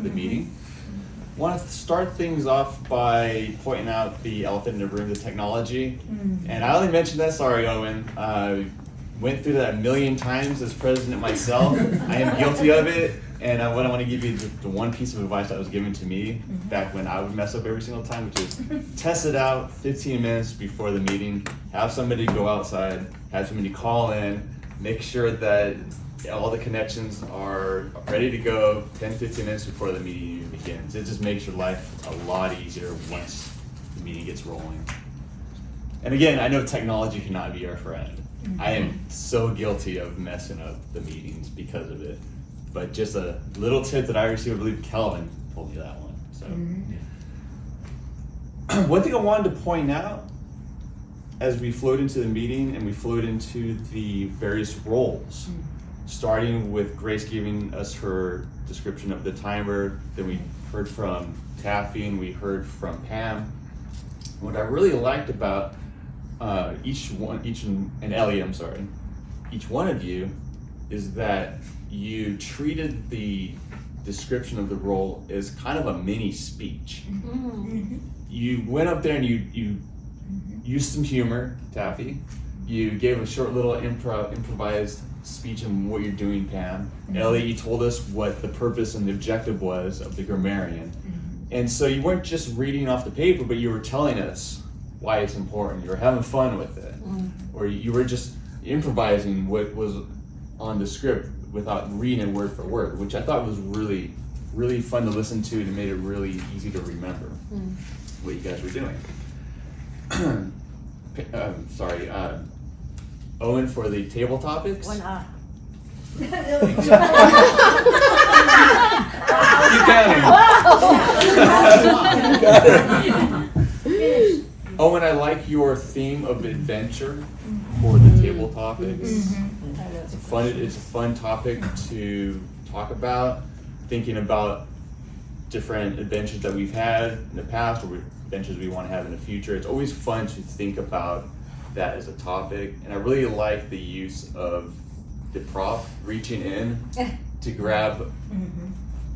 the meeting. Want to start things off by pointing out the elephant in the room, the technology. And I only mentioned that, sorry Owen, went through that a million times as president myself. I am guilty of it, and what I want to give you the one piece of advice that was given to me back when I would mess up every single time, which is test it out 15 minutes before the meeting, have somebody go outside, have somebody call in, make sure that all the connections are ready to go 10-15 minutes before the meeting begins. It just makes your life a lot easier once the meeting gets rolling. And again, I know technology cannot be our friend. I am so guilty of messing up the meetings because of it. But just a little tip that I received, I believe Kelvin told me that one. So, one thing I wanted to point out as we flowed into the meeting and we flowed into the various roles, starting with Grace giving us her description of the timer, then we heard from Taffy and we heard from Pam. What I really liked about each one of you is that you treated the description of the role as kind of a mini speech. You went up there and you used some humor, Taffy. You gave a short little improvised speech on what you're doing, Pam. Ellie, you told us what the purpose and the objective was of the grammarian. And so you weren't just reading off the paper, but you were telling us why it's important. You were having fun with it. Or you were just improvising what was on the script without reading it word for word, which I thought was really, really fun to listen to, and it made it really easy to remember what you guys were doing. Owen for the table topics. Keep counting. Owen, I like your theme of adventure for the table topics. It's a fun topic to talk about, thinking about different adventures that we've had in the past or adventures we want to have in the future. It's always fun to think about that as a topic, and I really like the use of the prop reaching in to grab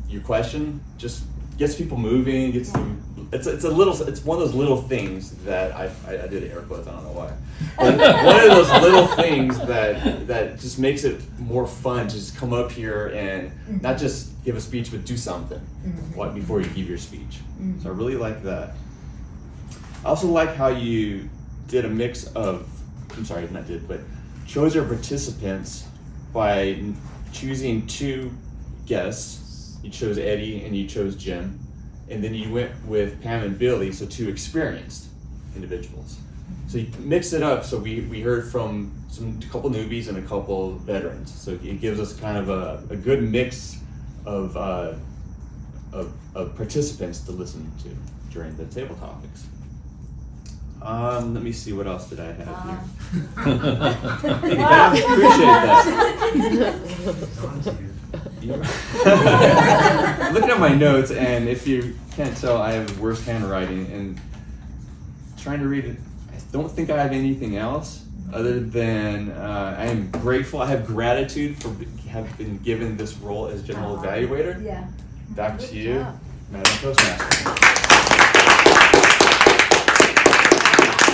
your question. Just gets people moving. It's one of those little things that I did air quotes. I don't know why. But one of those little things that just makes it more fun to just come up here and not just give a speech, but do something before you give your speech. So I really like that. I also like how you did a mix of, chose your participants by choosing two guests. You chose Eddie and you chose Jim. And then you went with Pam and Billy, so two experienced individuals. So you mixed it up, so we heard from a couple newbies and a couple veterans. So it gives us kind of a good mix of participants to listen to during the table topics. Let me see, what else did I have here? Thank you, Pam. Appreciate that. Looking at my notes, and if you can't tell, I have worse handwriting, and trying to read it, I don't think I have anything else other than I am grateful. I have gratitude for having been given this role as general evaluator. Yeah. Back Good to you, job. Madam Toastmaster.